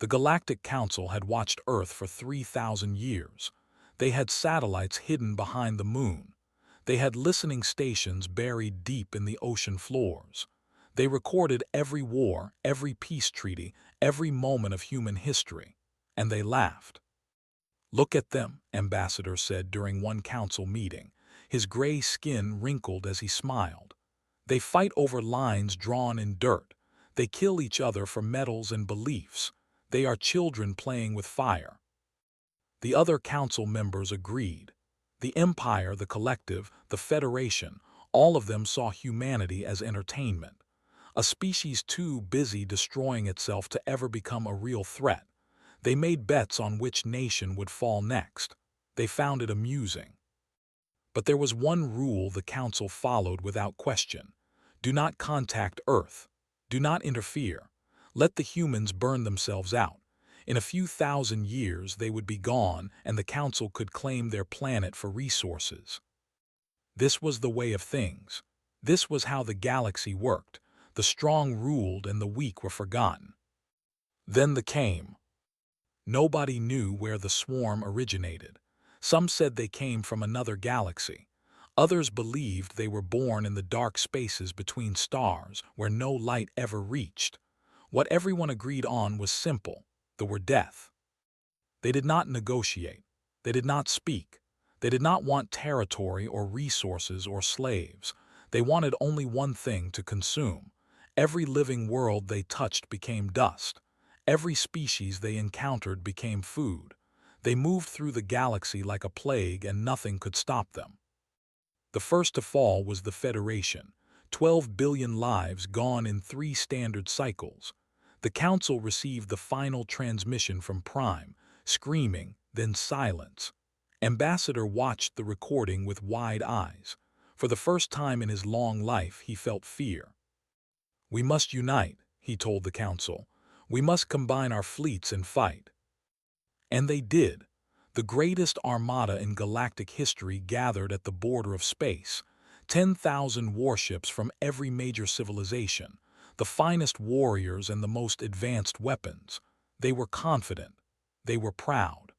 The Galactic Council had watched Earth for 3,000 years. They had satellites hidden behind the moon. They had listening stations buried deep in the ocean floors. They recorded every war, every peace treaty, every moment of human history. And they laughed. "Look at them," Ambassador said during one council meeting. His gray skin wrinkled as he smiled. "They fight over lines drawn in dirt. They kill each other for medals and beliefs. They are children playing with fire." The other council members agreed. The Empire, the Collective, the Federation, all of them saw humanity as entertainment. A species too busy destroying itself to ever become a real threat. They made bets on which nation would fall next. They found it amusing. But there was one rule the Council followed without question. Do not contact Earth. Do not interfere. Let the humans burn themselves out. In a few thousand years they would be gone and the Council could claim their planet for resources. This was the way of things. This was how the galaxy worked. The strong ruled and the weak were forgotten. Then the came. Nobody knew where the swarm originated. Some said they came from another galaxy. Others believed they were born in the dark spaces between stars where no light ever reached. What everyone agreed on was simple: the word death. They did not negotiate. They did not speak. They did not want territory or resources or slaves. They wanted only one thing to consume. Every living world they touched became dust. Every species they encountered became food. They moved through the galaxy like a plague and nothing could stop them. The first to fall was the Federation. 12 billion lives gone in 3 standard cycles. The Council received the final transmission from Prime, screaming, then silence. Ambassador watched the recording with wide eyes. For the first time in his long life, he felt fear. "We must unite," he told the Council. "We must combine our fleets and fight." And they did. The greatest armada in galactic history gathered at the border of space. 10,000 warships from every major civilization. The finest warriors and the most advanced weapons. They were confident. They were proud.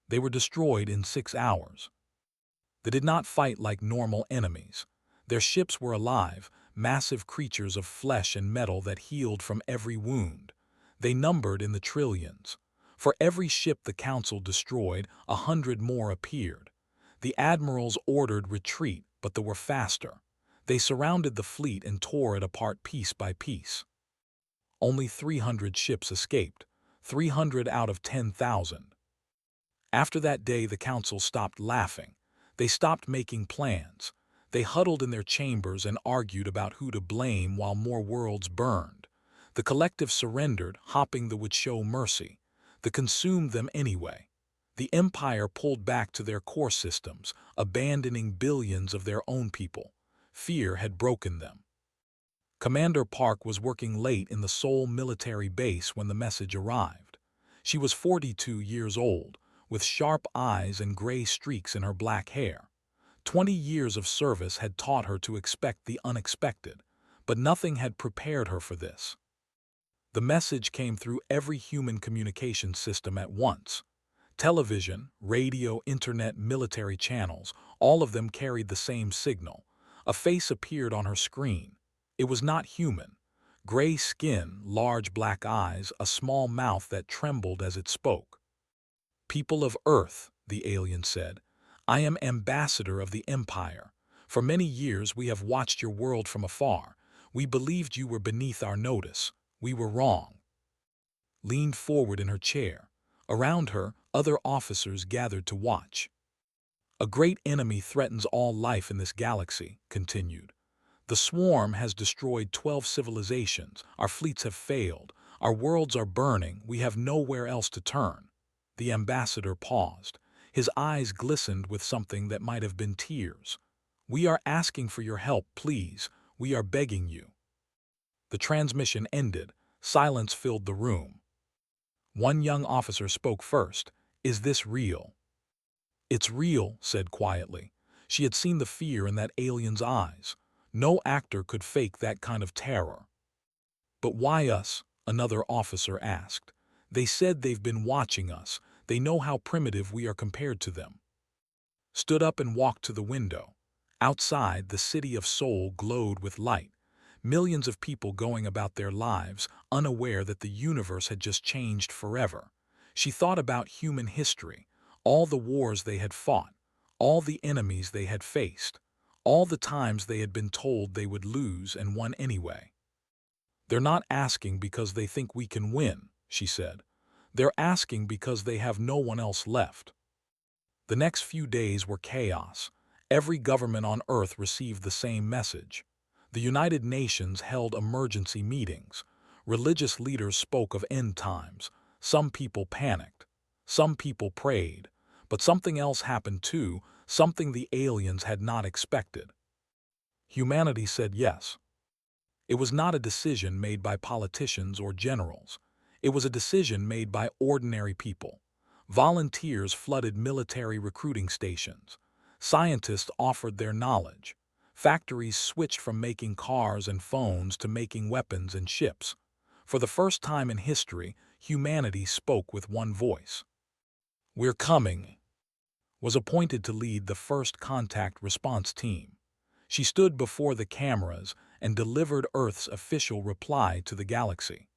They were destroyed in 6 hours. They did not fight like normal enemies. Their ships were alive, massive creatures of flesh and metal that healed from every wound. They numbered in the trillions. For every ship the Council destroyed, 100 more appeared. The admirals ordered retreat, but they were faster. They surrounded the fleet and tore it apart piece by piece. Only 300 ships escaped, 300 out of 10,000. After that day, the Council stopped laughing. They stopped making plans. They huddled in their chambers and argued about who to blame while more worlds burned. The Collective surrendered, hoping they would show mercy. They consumed them anyway. The Empire pulled back to their core systems, abandoning billions of their own people. Fear had broken them. Commander Park was working late in the Seoul military base when the message arrived. She was 42 years old, with sharp eyes and gray streaks in her black hair. 20 years of service had taught her to expect the unexpected, but nothing had prepared her for this. The message came through every human communication system at once. Television, radio, internet, military channels, all of them carried the same signal. A face appeared on her screen. It was not human. Gray skin, large black eyes, a small mouth that trembled as it spoke. "People of Earth," the alien said, "I am ambassador of the Empire. For many years we have watched your world from afar. We believed you were beneath our notice. We were wrong." Leaned forward in her chair. Around her, other officers gathered to watch. "A great enemy threatens all life in this galaxy," continued. "The swarm has destroyed 12 civilizations. Our fleets have failed. Our worlds are burning. We have nowhere else to turn." The ambassador paused. His eyes glistened with something that might have been tears. "We are asking for your help, please. We are begging you." The transmission ended. Silence filled the room. One young officer spoke first. "Is this real?" "It's real," said quietly. She had seen the fear in that alien's eyes. No actor could fake that kind of terror. "But why us?" another officer asked. They said they've been watching us. They know how primitive we are compared to them. Stood up and walked to the window. Outside, the city of Seoul glowed with light. Millions of people going about their lives, unaware that the universe had just changed forever. She thought about human history, all the wars they had fought, all the enemies they had faced, all the times they had been told they would lose and won anyway. They're not asking because they think we can win, she said. They're asking because they have no one else left. The next few days were chaos. Every government on Earth received the same message. The United Nations held emergency meetings. Religious leaders spoke of end times. Some people panicked. Some people prayed. But something else happened too, something the aliens had not expected. Humanity said yes. It was not a decision made by politicians or generals. It was a decision made by ordinary people. Volunteers flooded military recruiting stations. Scientists offered their knowledge. Factories switched from making cars and phones to making weapons and ships. For the first time in history, humanity spoke with one voice. "We're coming," was appointed to lead the first contact response team. She stood before the cameras and delivered Earth's official reply to the galaxy.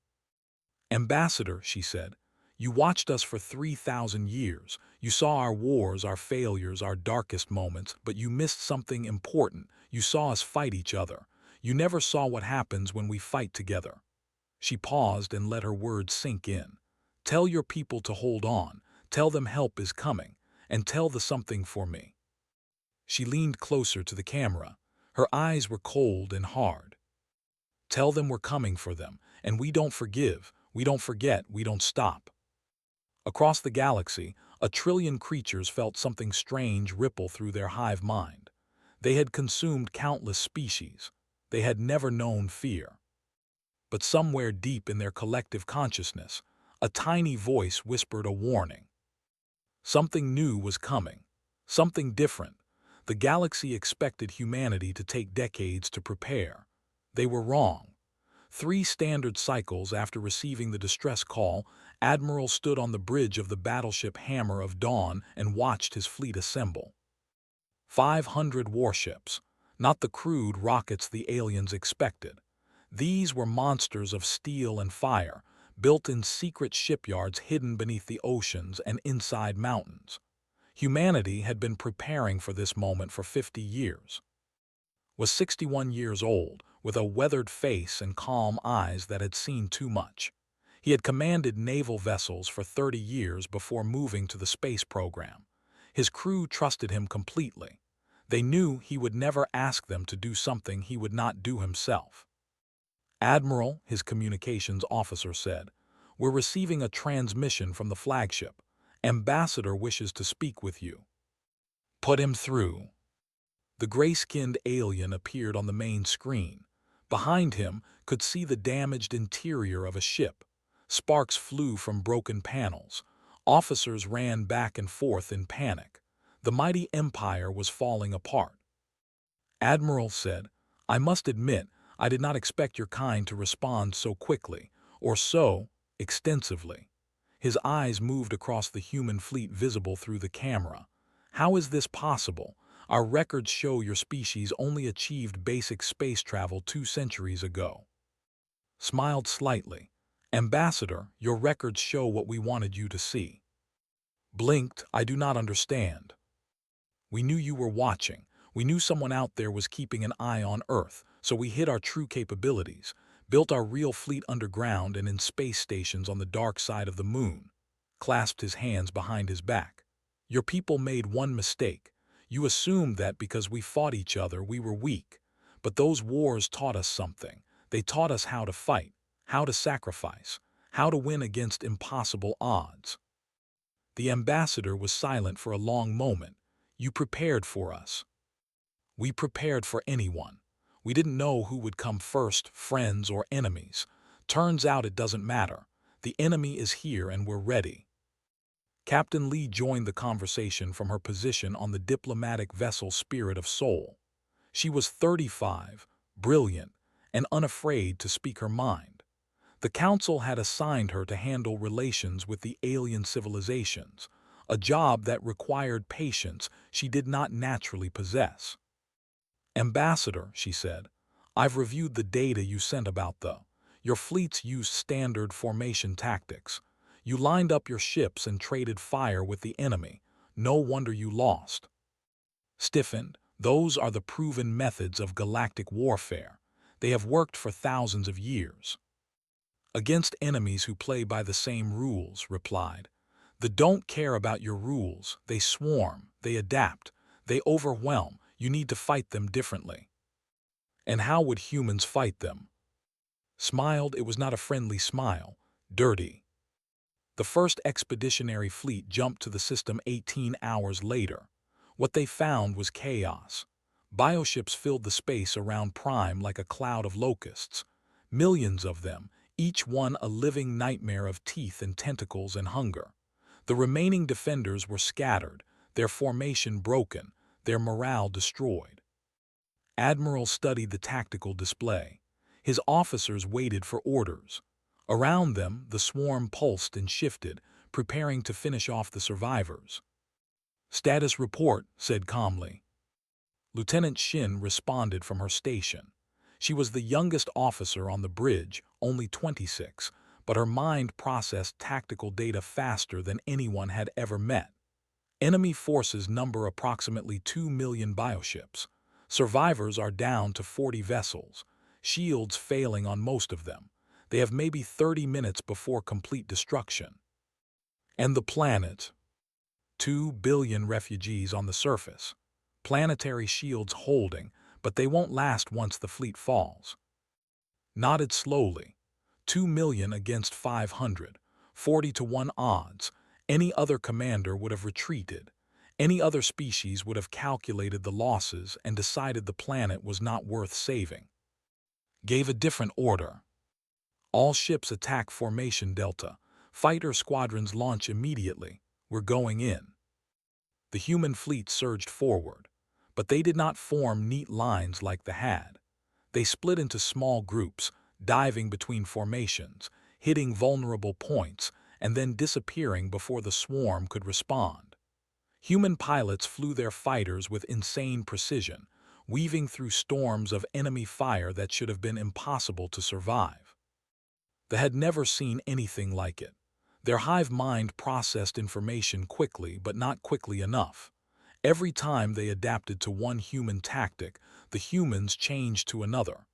"Ambassador," she said, "you watched us for 3,000 years. You saw our wars, our failures, our darkest moments, but you missed something important. You saw us fight each other. You never saw what happens when we fight together." She paused and let her words sink in. "Tell your people to hold on. Tell them help is coming. And tell the something for me." She leaned closer to the camera. Her eyes were cold and hard. "Tell them we're coming for them, and we don't forgive, we don't forget, we don't stop." Across the galaxy, 1 trillion creatures felt something strange ripple through their hive mind. They had consumed countless species. They had never known fear. But somewhere deep in their collective consciousness, a tiny voice whispered a warning. Something new was coming. Something different. The galaxy expected humanity to take decades to prepare. They were wrong. 3 standard cycles after receiving the distress call, Admiral stood on the bridge of the battleship Hammer of Dawn and watched his fleet assemble. 500 warships, not the crude rockets the aliens expected. These were monsters of steel and fire, built in secret shipyards hidden beneath the oceans and inside mountains. Humanity had been preparing for this moment for 50 years. Was 61 years old, with a weathered face and calm eyes that had seen too much. He had commanded naval vessels for 30 years before moving to the space program. His crew trusted him completely. They knew he would never ask them to do something he would not do himself. "Admiral," his communications officer said, "we're receiving a transmission from the flagship. Ambassador wishes to speak with you." "Put him through." The gray-skinned alien appeared on the main screen. Behind him could see the damaged interior of a ship. Sparks flew from broken panels. Officers ran back and forth in panic. The mighty empire was falling apart. "Admiral said, I must admit, I did not expect your kind to respond so quickly, or so extensively." His eyes moved across the human fleet visible through the camera. "How is this possible? Our records show your species only achieved basic space travel 2 centuries ago." Smiled slightly. "Ambassador, your records show what we wanted you to see." Blinked, "I do not understand." "We knew you were watching. We knew someone out there was keeping an eye on Earth, so we hid our true capabilities, built our real fleet underground and in space stations on the dark side of the moon." Clasped his hands behind his back. "Your people made one mistake. You assumed that because we fought each other we were weak. But those wars taught us something. They taught us how to fight, how to sacrifice, how to win against impossible odds." The ambassador was silent for a long moment. "You prepared for us." "We prepared for anyone. We didn't know who would come first, friends or enemies. Turns out it doesn't matter. The enemy is here and we're ready." Captain Lee joined the conversation from her position on the diplomatic vessel Spirit of Seoul. She was 35, brilliant, and unafraid to speak her mind. The Council had assigned her to handle relations with the alien civilizations, a job that required patience she did not naturally possess. "Ambassador," she said, "I've reviewed the data you sent about your fleets used standard formation tactics. You lined up your ships and traded fire with the enemy. No wonder you lost." Stiffened, "Those are the proven methods of galactic warfare. They have worked for thousands of years." "Against enemies who play by the same rules," replied. "They don't care about your rules. They swarm, they adapt, they overwhelm. You need to fight them differently." "And how would humans fight them?" Smiled. It was not a friendly smile. Dirty. The first expeditionary fleet jumped to the system 18 hours later. What they found was chaos. Bioships filled the space around Prime like a cloud of locusts. Millions of them, each one a living nightmare of teeth and tentacles and hunger. The remaining defenders were scattered, their formation broken, their morale destroyed. Admiral studied the tactical display. His officers waited for orders. Around them, the swarm pulsed and shifted, preparing to finish off the survivors. "Status report," said calmly. Lieutenant Shin responded from her station. She was the youngest officer on the bridge, only 26, but her mind processed tactical data faster than anyone had ever met. Enemy forces number approximately 2 million bioships. Survivors are down to 40 vessels, shields failing on most of them. They have maybe 30 minutes before complete destruction. And the planet? 2 billion refugees on the surface. Planetary shields holding, but they won't last once the fleet falls. Nodded slowly. 2 million against 500, 40 to 1 odds. Any other commander would have retreated. Any other species would have calculated the losses and decided the planet was not worth saving. Gave a different order. "All ships attack formation Delta. Fighter squadrons launch immediately. We're going in." The human fleet surged forward, but they did not form neat lines like the had. They split into small groups, diving between formations, hitting vulnerable points, and then disappearing before the swarm could respond. Human pilots flew their fighters with insane precision, weaving through storms of enemy fire that should have been impossible to survive. They had never seen anything like it. Their hive mind processed information quickly, but not quickly enough. Every time they adapted to one human tactic, the humans changed to another.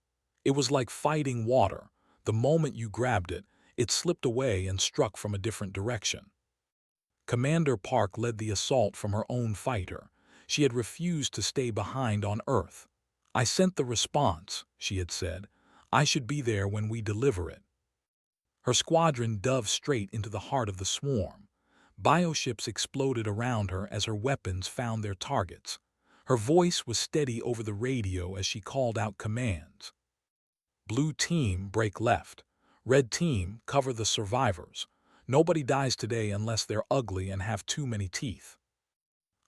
It was like fighting water. The moment you grabbed it, it slipped away and struck from a different direction. Commander Park led the assault from her own fighter. She had refused to stay behind on Earth. "I sent the response," she had said. "I should be there when we deliver it." Her squadron dove straight into the heart of the swarm. Bioships exploded around her as her weapons found their targets. Her voice was steady over the radio as she called out commands. "Blue team, break left. Red team, cover the survivors. Nobody dies today unless they're ugly and have too many teeth."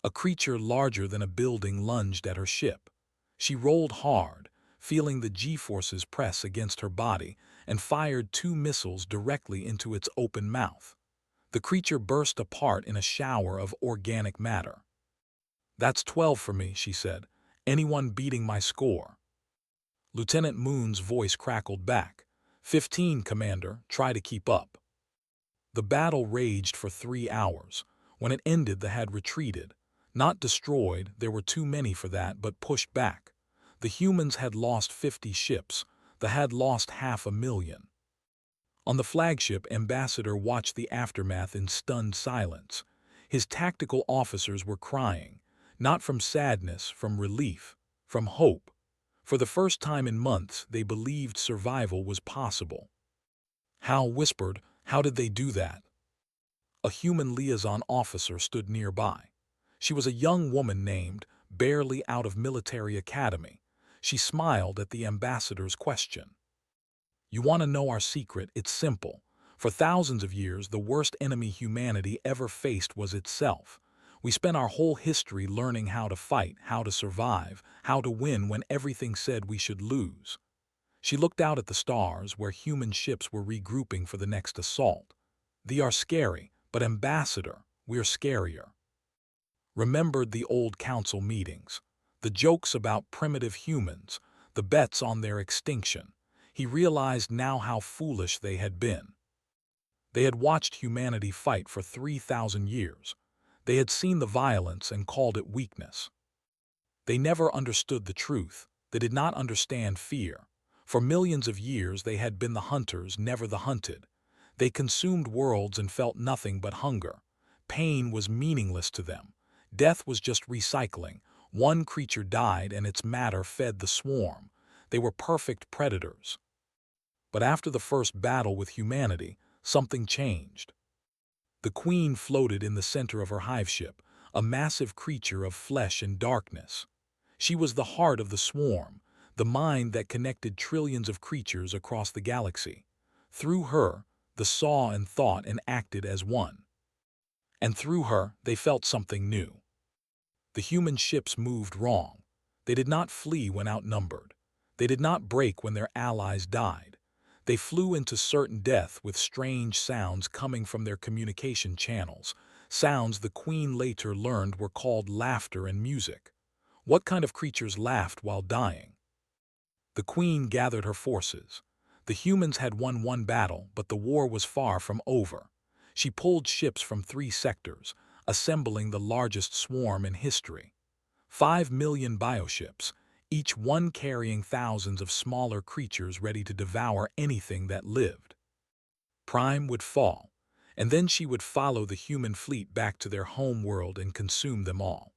A creature larger than a building lunged at her ship. She rolled hard, feeling the G-forces press against her body, and fired 2 missiles directly into its open mouth. The creature burst apart in a shower of organic matter. "That's 12 for me," she said. "Anyone beating my score?" Lieutenant Moon's voice crackled back. 15, Commander. Try to keep up." The battle raged for 3 hours. When it ended, the had retreated. Not destroyed, there were too many for that, but pushed back. The humans had lost 50 ships. The had lost 500,000. On the flagship, Ambassador watched the aftermath in stunned silence. His tactical officers were crying, not from sadness, from relief, from hope. For the first time in months, they believed survival was possible. Hal whispered, "How did they do that?" A human liaison officer stood nearby. She was a young woman named, barely out of military academy. She smiled at the ambassador's question. "You want to know our secret? It's simple. For thousands of years, the worst enemy humanity ever faced was itself. We spent our whole history learning how to fight, how to survive, how to win when everything said we should lose." She looked out at the stars where human ships were regrouping for the next assault. "They are scary, but Ambassador, we're scarier." Remembered the old council meetings, the jokes about primitive humans, the bets on their extinction. He realized now how foolish they had been. They had watched humanity fight for 3,000 years. They had seen the violence and called it weakness. They never understood the truth. They did not understand fear. For millions of years they had been the hunters, never the hunted. They consumed worlds and felt nothing but hunger. Pain was meaningless to them. Death was just recycling. One creature died and its matter fed the swarm. They were perfect predators. But after the first battle with humanity, something changed. The queen floated in the center of her hive ship, a massive creature of flesh and darkness. She was the heart of the swarm, the mind that connected trillions of creatures across the galaxy. Through her, they saw and thought and acted as one. And through her, they felt something new. The human ships moved wrong. They did not flee when outnumbered. They did not break when their allies died. They flew into certain death with strange sounds coming from their communication channels, sounds the queen later learned were called laughter and music. What kind of creatures laughed while dying? The queen gathered her forces. The humans had won one battle, but the war was far from over. She pulled ships from 3 sectors, assembling the largest swarm in history. 5 million bioships, each one carrying thousands of smaller creatures ready to devour anything that lived. Prime would fall, and then she would follow the human fleet back to their home world and consume them all.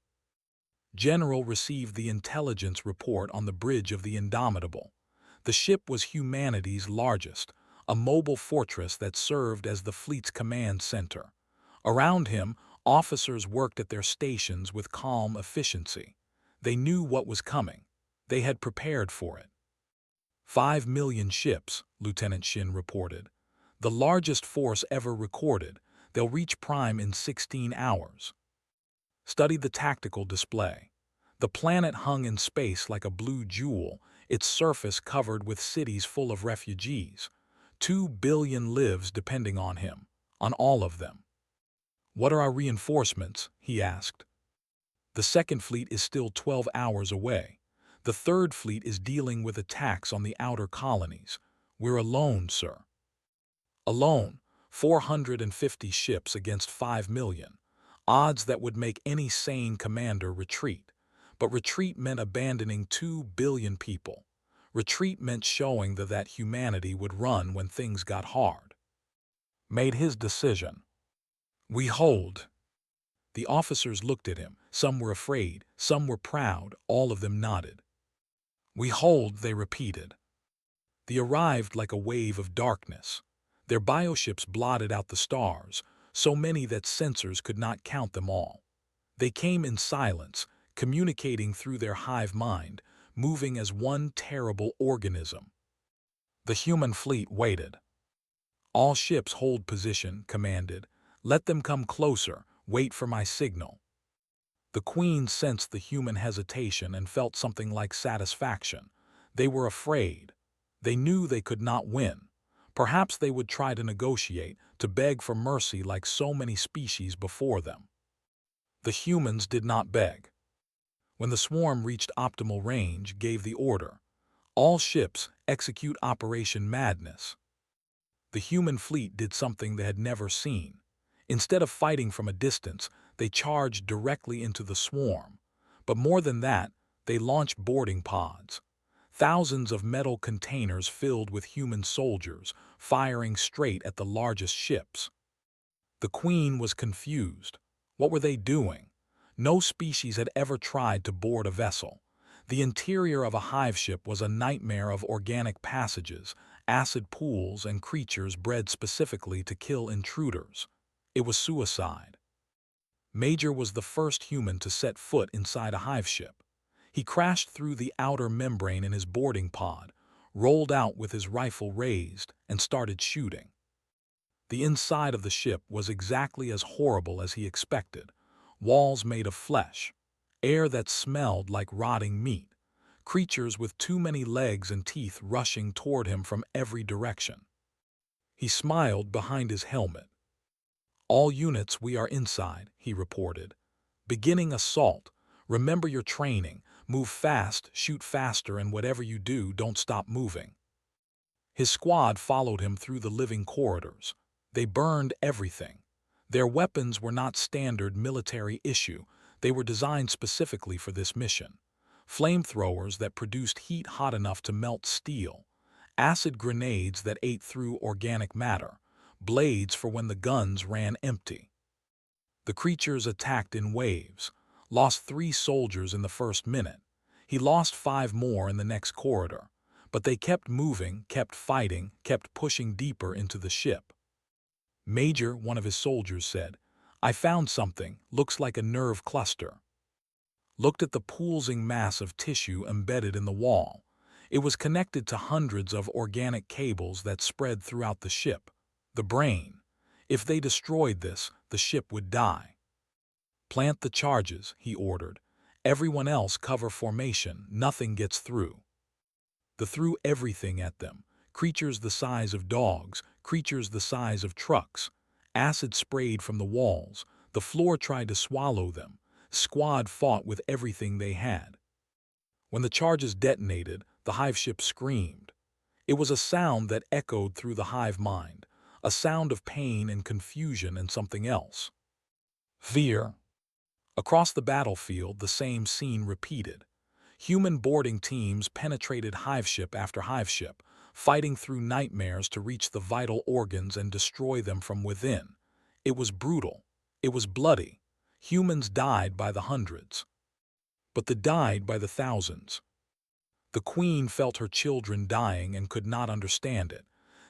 General received the intelligence report on the bridge of the Indomitable. The ship was humanity's largest, a mobile fortress that served as the fleet's command center. Around him, officers worked at their stations with calm efficiency. They knew what was coming. They had prepared for it. 5 million ships, Lieutenant Shin reported. The largest force ever recorded. They'll reach Prime in 16 hours. Study the tactical display. The planet hung in space like a blue jewel, its surface covered with cities full of refugees. 2 billion lives depending on him, on all of them. "What are our reinforcements?" he asked. "The second fleet is still 12 hours away. The third fleet is dealing with attacks on the outer colonies. We're alone, sir." Alone, 450 ships against 5 million. Odds that would make any sane commander retreat. But retreat meant abandoning 2 billion people. Retreat meant showing that humanity would run when things got hard. Made his decision. "We hold." The officers looked at him. Some were afraid, some were proud, all of them nodded. "We hold," they repeated. They arrived like a wave of darkness. Their bioships blotted out the stars, so many that sensors could not count them all. They came in silence, communicating through their hive mind, moving as one terrible organism. The human fleet waited. "All ships hold position," commanded. "Let them come closer. Wait for my signal." The queen sensed the human hesitation and felt something like satisfaction. They were afraid. They knew they could not win. Perhaps they would try to negotiate, to beg for mercy like so many species before them. The humans did not beg. When the swarm reached optimal range, gave the order. "All ships, execute Operation Madness." The human fleet did something they had never seen. Instead of fighting from a distance, they charged directly into the swarm. But more than that, they launched boarding pods. Thousands of metal containers filled with human soldiers, firing straight at the largest ships. The queen was confused. What were they doing? No species had ever tried to board a vessel. The interior of a hive ship was a nightmare of organic passages, acid pools, and creatures bred specifically to kill intruders. It was suicide. Major was the first human to set foot inside a hive ship. He crashed through the outer membrane in his boarding pod, rolled out with his rifle raised, and started shooting. The inside of the ship was exactly as horrible as he expected. Walls made of flesh, air that smelled like rotting meat, creatures with too many legs and teeth rushing toward him from every direction. He smiled behind his helmet. "All units, we are inside," he reported. "Beginning assault. Remember your training. Move fast, shoot faster, and whatever you do, don't stop moving." His squad followed him through the living corridors. They burned everything. Their weapons were not standard military issue. They were designed specifically for this mission. Flamethrowers that produced heat hot enough to melt steel. Acid grenades that ate through organic matter. Blades for when the guns ran empty. The creatures attacked in waves. Lost 3 soldiers in the first minute. He lost 5 more in the next corridor. But they kept moving, kept fighting, kept pushing deeper into the ship. "Major," one of his soldiers said, "I found something, looks like a nerve cluster." Looked at the pulsing mass of tissue embedded in the wall. It was connected to hundreds of organic cables that spread throughout the ship. The brain. If they destroyed this, the ship would die. "Plant the charges," he ordered. "Everyone else cover formation, nothing gets through." They threw everything at them. Creatures the size of dogs, creatures the size of trucks. Acid sprayed from the walls. The floor tried to swallow them. Squad fought with everything they had. When the charges detonated, the hive ship screamed. It was a sound that echoed through the hive mind, a sound of pain and confusion and something else. Fear. Across the battlefield, the same scene repeated. Human boarding teams penetrated hive ship after hive ship, fighting through nightmares to reach the vital organs and destroy them from within. It was brutal. It was bloody. Humans died by the hundreds. But they died by the thousands. The queen felt her children dying and could not understand it.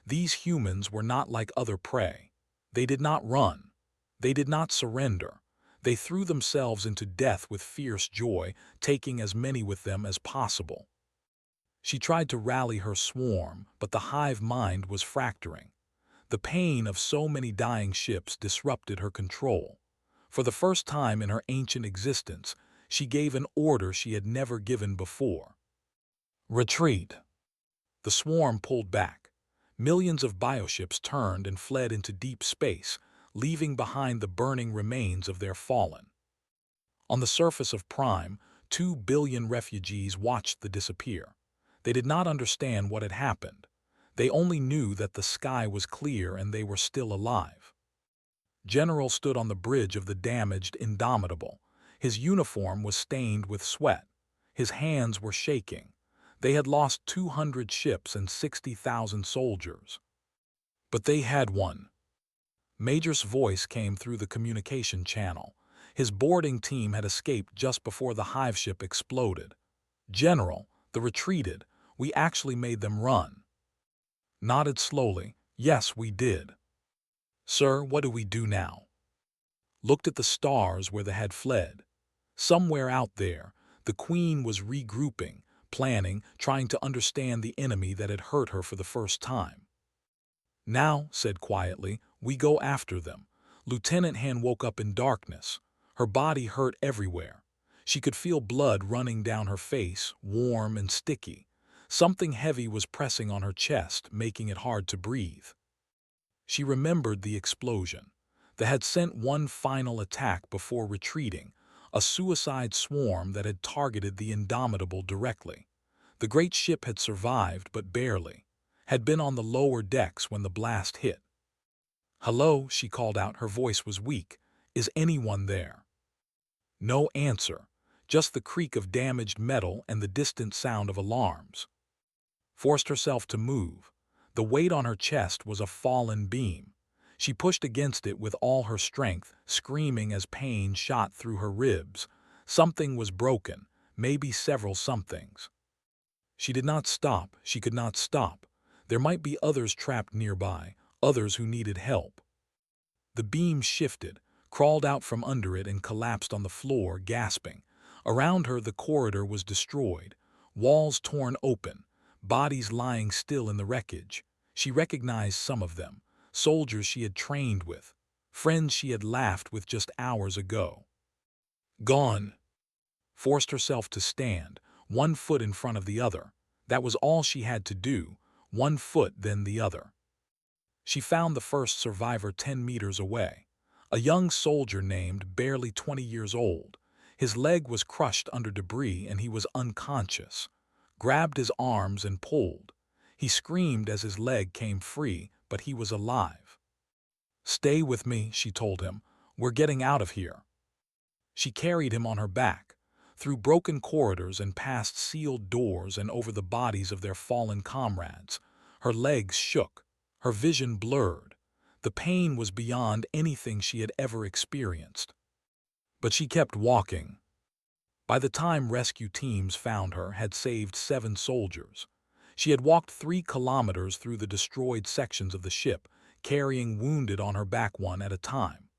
These humans were not like other prey. They did not run. They did not surrender. They threw themselves into death with fierce joy, taking as many with them as possible. She tried to rally her swarm, but the hive mind was fracturing. The pain of so many dying ships disrupted her control. For the first time in her ancient existence, she gave an order she had never given before. "Retreat." The swarm pulled back. Millions of bioships turned and fled into deep space, leaving behind the burning remains of their fallen. On the surface of Prime, 2 billion refugees watched the disappear. They did not understand what had happened. They only knew that the sky was clear and they were still alive. General stood on the bridge of the damaged Indomitable. His uniform was stained with sweat. His hands were shaking. They had lost 200 ships and 60,000 soldiers. But they had won. Major's voice came through the communication channel. His boarding team had escaped just before the hive ship exploded. "General, they retreated. We actually made them run." Nodded slowly. "Yes, we did." "Sir, what do we do now?" Looked at the stars where they had fled. Somewhere out there, the queen was regrouping, planning, trying to understand the enemy that had hurt her for the first time. "Now," said quietly, "we go after them." Lieutenant Han woke up in darkness. Her body hurt everywhere. She could feel blood running down her face, warm and sticky. Something heavy was pressing on her chest, making it hard to breathe. She remembered the explosion. They had sent one final attack before retreating, a suicide swarm that had targeted the Indomitable directly. The great ship had survived, but barely. Had been on the lower decks when the blast hit. "Hello," she called out. Her voice was weak. "Is anyone there?" No answer, just the creak of damaged metal and the distant sound of alarms. Forced herself to move. The weight on her chest was a fallen beam. She pushed against it with all her strength, screaming as pain shot through her ribs. Something was broken, maybe several somethings. She did not stop. She could not stop. There might be others trapped nearby, others who needed help. The beam shifted, crawled out from under it and collapsed on the floor, gasping. Around her the corridor was destroyed, walls torn open, bodies lying still in the wreckage. She recognized some of them, soldiers she had trained with, friends she had laughed with just hours ago. Gone. Forced herself to stand, one foot in front of the other. That was all she had to do, one foot then the other. She found the first survivor 10 meters away, a young soldier named barely 20 years old. His leg was crushed under debris and he was unconscious. Grabbed his arms and pulled. He screamed as his leg came free, but he was alive. "Stay with me," she told him. "We're getting out of here." She carried him on her back, through broken corridors and past sealed doors and over the bodies of their fallen comrades. Her legs shook, her vision blurred. The pain was beyond anything she had ever experienced. But she kept walking. By the time rescue teams found her, had saved 7 soldiers. She had walked 3 kilometers through the destroyed sections of the ship, carrying wounded on her back one at a time.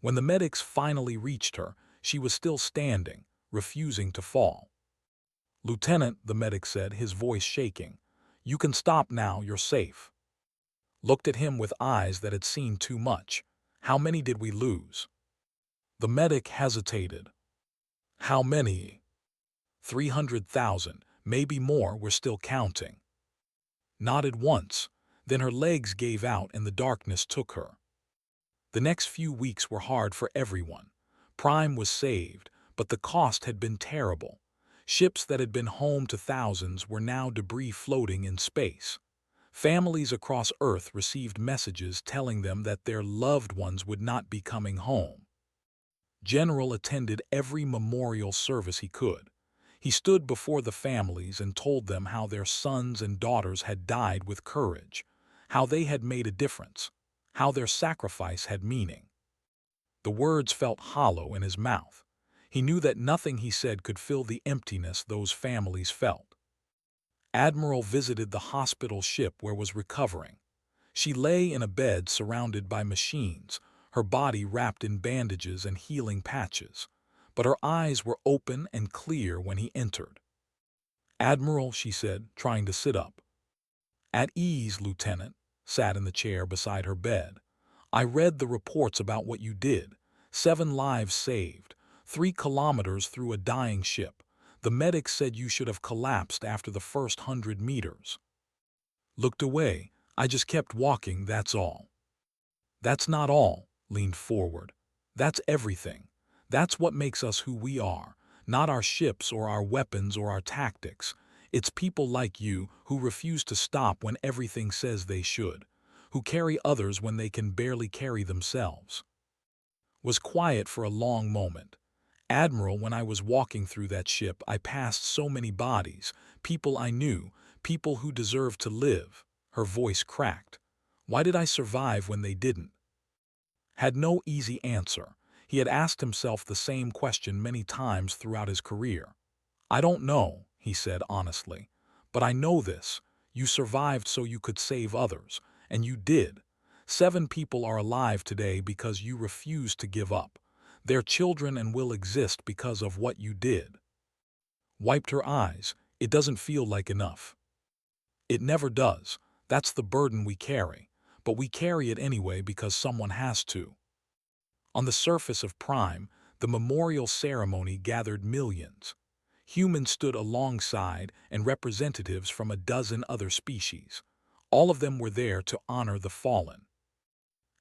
When the medics finally reached her, she was still standing, refusing to fall. "Lieutenant," the medic said, his voice shaking, "you can stop now, you're safe." Looked at him with eyes that had seen too much. "How many did we lose?" The medic hesitated. "How many?" 300,000, maybe more, we're still counting. Nodded once, then her legs gave out and the darkness took her. The next few weeks were hard for everyone. Prime was saved, but the cost had been terrible. Ships that had been home to thousands were now debris floating in space. Families across Earth received messages telling them that their loved ones would not be coming home. General attended every memorial service he could. He stood before the families and told them how their sons and daughters had died with courage, how they had made a difference, how their sacrifice had meaning. The words felt hollow in his mouth. He knew that nothing he said could fill the emptiness those families felt. Admiral visited the hospital ship where was recovering. She lay in a bed surrounded by machines, her body wrapped in bandages and healing patches, but her eyes were open and clear when he entered. "Admiral," she said, trying to sit up. "At ease, Lieutenant," sat in the chair beside her bed. "I read the reports about what you did. 7 lives saved, 3 kilometers through a dying ship. The medics said you should have collapsed after the first 100 meters. Looked away. I just kept walking, that's all." "That's not all," leaned forward. "That's everything. That's what makes us who we are. Not our ships or our weapons or our tactics. It's people like you who refuse to stop when everything says they should, who carry others when they can barely carry themselves." Was quiet for a long moment. "Admiral, when I was walking through that ship, I passed so many bodies, people I knew, people who deserved to live." Her voice cracked. "Why did I survive when they didn't?" Had no easy answer. He had asked himself the same question many times throughout his career. "I don't know," he said honestly, "but I know this. You survived so you could save others, and you did. 7 people are alive today because you refused to give up. They're children and will exist because of what you did." Wiped her eyes. "It doesn't feel like enough." "It never does. That's the burden we carry. But we carry it anyway because someone has to." On the surface of Prime, the memorial ceremony gathered millions. Humans stood alongside and representatives from a dozen other species. All of them were there to honor the fallen.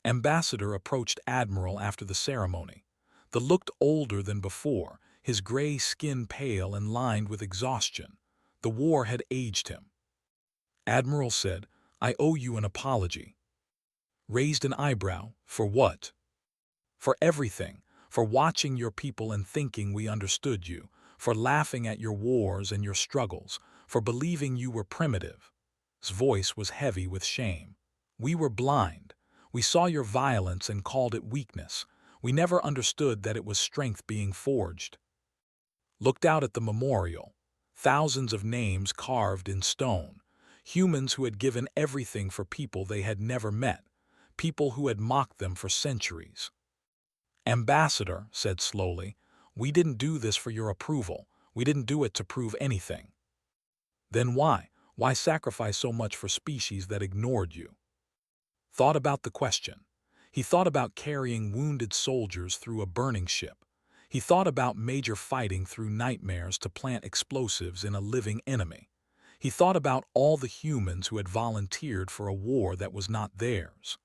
Ambassador approached Admiral after the ceremony. The looked older than before, his gray skin pale and lined with exhaustion. The war had aged him. Admiral said, "I owe you an apology." Raised an eyebrow. "For what?" "For everything. For watching your people and thinking we understood you. For laughing at your wars and your struggles. For believing you were primitive." His voice was heavy with shame. "We were blind. We saw your violence and called it weakness. We never understood that it was strength being forged." Looked out at the memorial. Thousands of names carved in stone. Humans who had given everything for people they had never met. People who had mocked them for centuries. Ambassador said slowly, "We didn't do this for your approval. We didn't do it to prove anything." "Then why? Why sacrifice so much for species that ignored you?" Thought about the question. He thought about carrying wounded soldiers through a burning ship. He thought about major fighting through nightmares to plant explosives in a living enemy. He thought about all the humans who had volunteered for a war that was not theirs.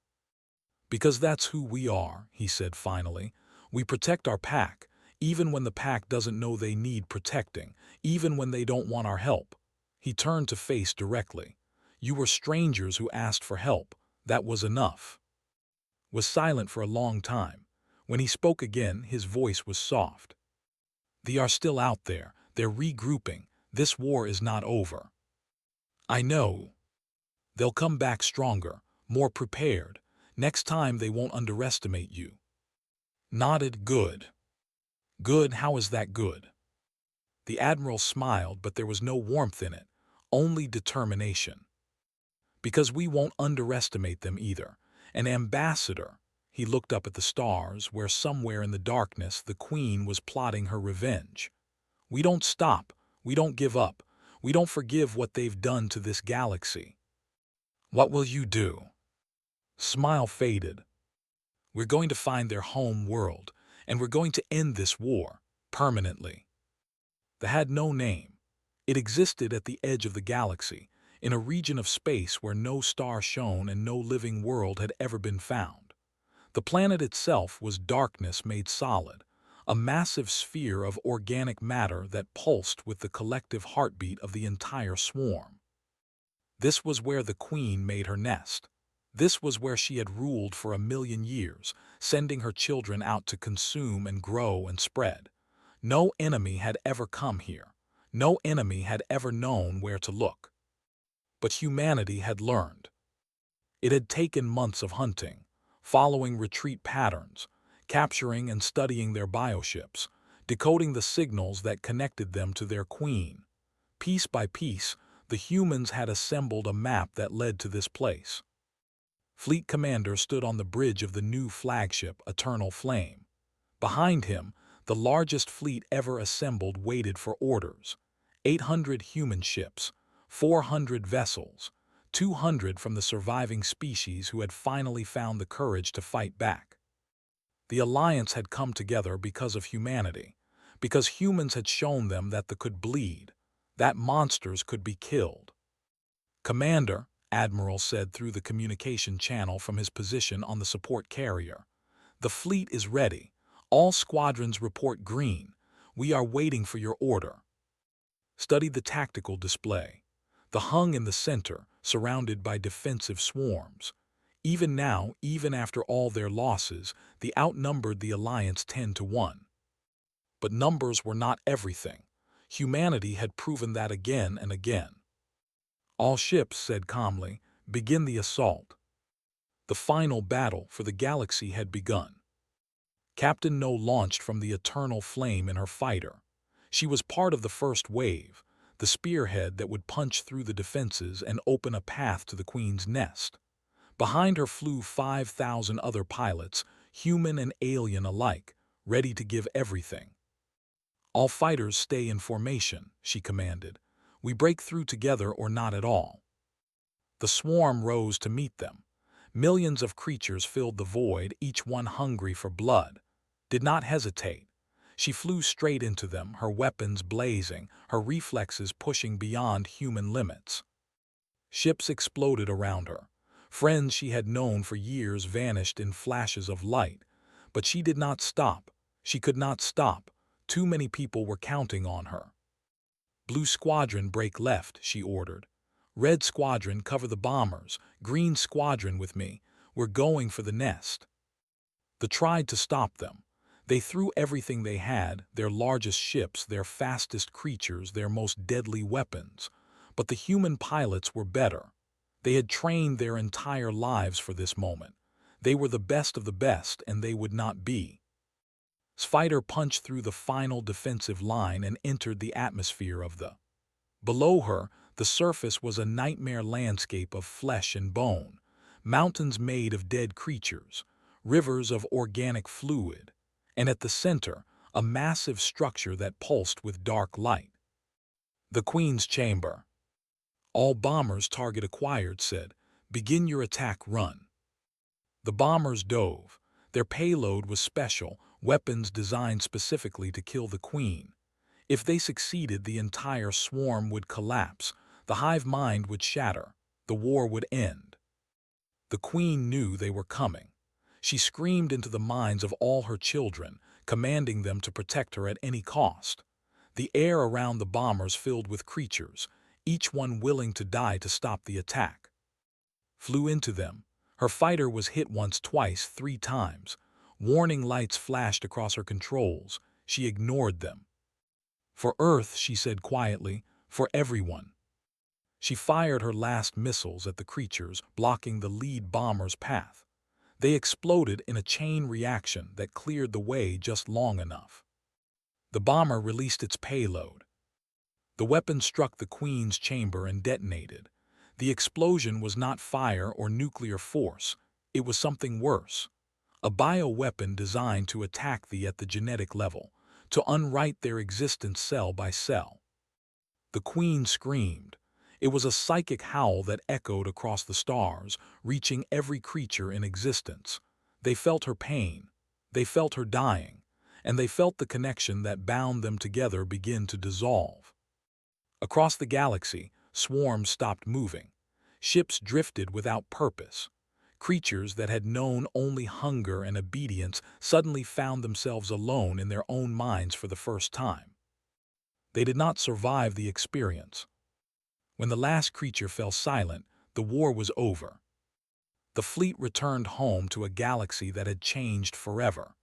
"Because that's who we are," he said finally. "We protect our pack, even when the pack doesn't know they need protecting, even when they don't want our help." He turned to face directly. "You were strangers who asked for help. That was enough." Was silent for a long time. When he spoke again, his voice was soft. "They are still out there. They're regrouping. This war is not over." "I know. They'll come back stronger, more prepared. Next time they won't underestimate you." Nodded. "Good. Good, how is that good?" The Admiral smiled, but there was no warmth in it, only determination. "Because we won't underestimate them either. An ambassador." He looked up at the stars, where somewhere in the darkness the Queen was plotting her revenge. "We don't stop. We don't give up. We don't forgive what they've done to this galaxy." "What will you do?" Smile faded. "We're going to find their home world, and we're going to end this war, permanently." That had no name. It existed at the edge of the galaxy, in a region of space where no star shone and no living world had ever been found. The planet itself was darkness made solid, a massive sphere of organic matter that pulsed with the collective heartbeat of the entire swarm. This was where the Queen made her nest. This was where she had ruled for 1,000,000 years, sending her children out to consume and grow and spread. No enemy had ever come here. No enemy had ever known where to look. But humanity had learned. It had taken months of hunting, following retreat patterns, capturing and studying their bioships, decoding the signals that connected them to their queen. Piece by piece, the humans had assembled a map that led to this place. Fleet Commander stood on the bridge of the new flagship, Eternal Flame. Behind him, the largest fleet ever assembled waited for orders. 800 human ships, 400 vessels, 200 from the surviving species who had finally found the courage to fight back. The Alliance had come together because of humanity, because humans had shown them that they could bleed, that monsters could be killed. "Commander," Admiral said through the communication channel from his position on the support carrier, "the fleet is ready. All squadrons report green. We are waiting for your order." Studied the tactical display. The hung in the center, surrounded by defensive swarms. Even now, even after all their losses, they outnumbered the Alliance 10-1. But numbers were not everything. Humanity had proven that again and again. "All ships," said calmly, "begin the assault." The final battle for the galaxy had begun. Captain No launched from the Eternal Flame in her fighter. She was part of the first wave, the spearhead that would punch through the defenses and open a path to the Queen's nest. Behind her flew 5,000 other pilots, human and alien alike, ready to give everything. "All fighters stay in formation," she commanded. "We break through together or not at all." The swarm rose to meet them. Millions of creatures filled the void, each one hungry for blood. Did not hesitate. She flew straight into them, her weapons blazing, her reflexes pushing beyond human limits. Ships exploded around her. Friends she had known for years vanished in flashes of light. But she did not stop. She could not stop. Too many people were counting on her. "Blue Squadron, break left," she ordered. "Red Squadron, cover the bombers. Green Squadron with me. We're going for the nest." They tried to stop them. They threw everything they had, their largest ships, their fastest creatures, their most deadly weapons. But the human pilots were better. They had trained their entire lives for this moment. They were the best of the best, and they would not be. Fighter punched through the final defensive line and entered the atmosphere of the. Below her, the surface was a nightmare landscape of flesh and bone, mountains made of dead creatures, rivers of organic fluid, and at the center, a massive structure that pulsed with dark light. "The Queen's Chamber." "All bombers, target acquired," said. "Begin your attack run." The bombers dove. Their payload was special, weapons designed specifically to kill the queen. If they succeeded, the entire swarm would collapse, the hive mind would shatter, the war would end. The queen knew they were coming. She screamed into the minds of all her children, commanding them to protect her at any cost. The air around the bombers filled with creatures, each one willing to die to stop the attack. Flew into them. Her fighter was hit once, twice, 3 times. Warning lights flashed across her controls. She ignored them. For Earth, she said quietly, for everyone. She fired her last missiles at the creatures, blocking the lead bomber's path. They exploded in a chain reaction that cleared the way just long enough. The bomber released its payload. The weapon struck the Queen's chamber and detonated. The explosion was not fire or nuclear force. It was something worse. A bioweapon designed to attack thee at the genetic level, to unwrite their existence cell by cell. The Queen screamed. It was a psychic howl that echoed across the stars, reaching every creature in existence. They felt her pain. They felt her dying. And they felt the connection that bound them together begin to dissolve. Across the galaxy, swarms stopped moving. Ships drifted without purpose. Creatures that had known only hunger and obedience suddenly found themselves alone in their own minds for the first time. They did not survive the experience. When the last creature fell silent, the war was over. The fleet returned home to a galaxy that had changed forever.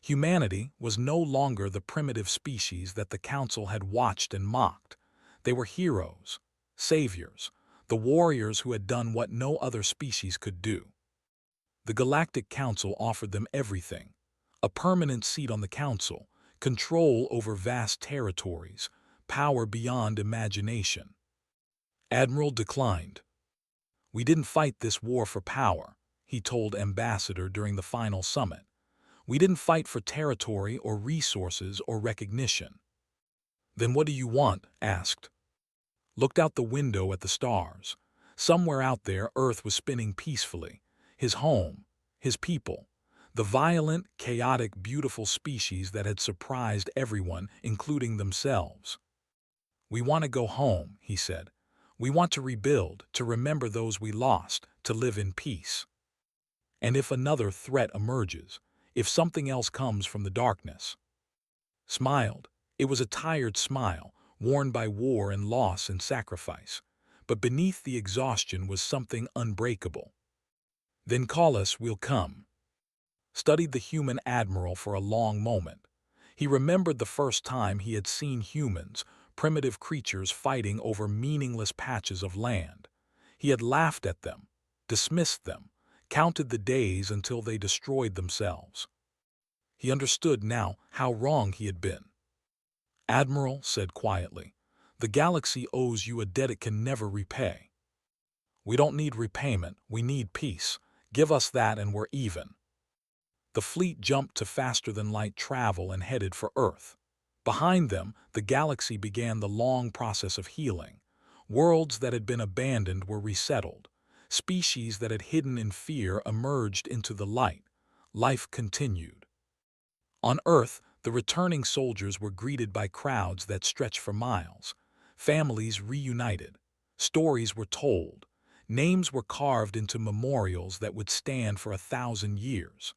Humanity was no longer the primitive species that the Council had watched and mocked. They were heroes, saviors, the warriors who had done what no other species could do. The Galactic Council offered them everything: a permanent seat on the Council, control over vast territories, power beyond imagination. Admiral declined. "We didn't fight this war for power," he told Ambassador during the final summit. "We didn't fight for territory or resources or recognition." "Then what do you want?" asked. Looked out the window at the stars. Somewhere out there, Earth was spinning peacefully. His home, his people, the violent, chaotic, beautiful species that had surprised everyone, including themselves. "We want to go home," he said. "We want to rebuild, to remember those we lost, to live in peace. And if another threat emerges, if something else comes from the darkness." Smiled. It was a tired smile, worn by war and loss and sacrifice. But beneath the exhaustion was something unbreakable. "Then call us, we'll come." Studied the human admiral for a long moment. He remembered the first time he had seen humans, primitive creatures fighting over meaningless patches of land. He had laughed at them, dismissed them, counted the days until they destroyed themselves. He understood now how wrong he had been. "Admiral," said quietly, "the galaxy owes you a debt it can never repay." "We don't need repayment, we need peace. Give us that and we're even." The fleet jumped to faster-than-light travel and headed for Earth. Behind them, the galaxy began the long process of healing. Worlds that had been abandoned were resettled. Species that had hidden in fear emerged into the light. Life continued. On Earth, the returning soldiers were greeted by crowds that stretched for miles. Families reunited. Stories were told. Names were carved into memorials that would stand for 1,000 years.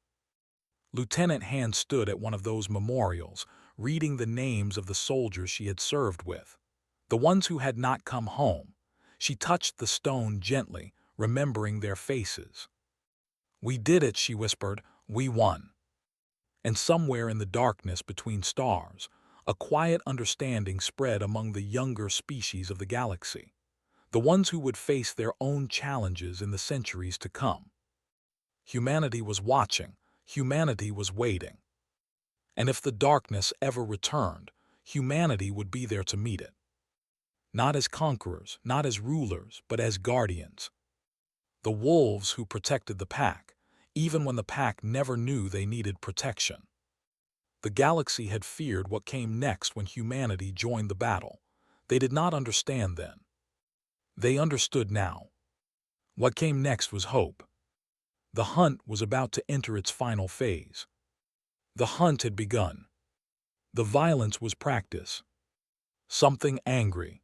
Lieutenant Han stood at one of those memorials, reading the names of the soldiers she had served with. The ones who had not come home. She touched the stone gently, remembering their faces. "We did it," she whispered. "We won." And somewhere in the darkness between stars, a quiet understanding spread among the younger species of the galaxy, the ones who would face their own challenges in the centuries to come. Humanity was watching, humanity was waiting. And if the darkness ever returned, humanity would be there to meet it. Not as conquerors, not as rulers, but as guardians. The wolves who protected the pack, even when the pack never knew they needed protection. The galaxy had feared what came next when humanity joined the battle. They did not understand then. They understood now. What came next was hope. The hunt was about to enter its final phase. The hunt had begun. The violence was practice. Something angry,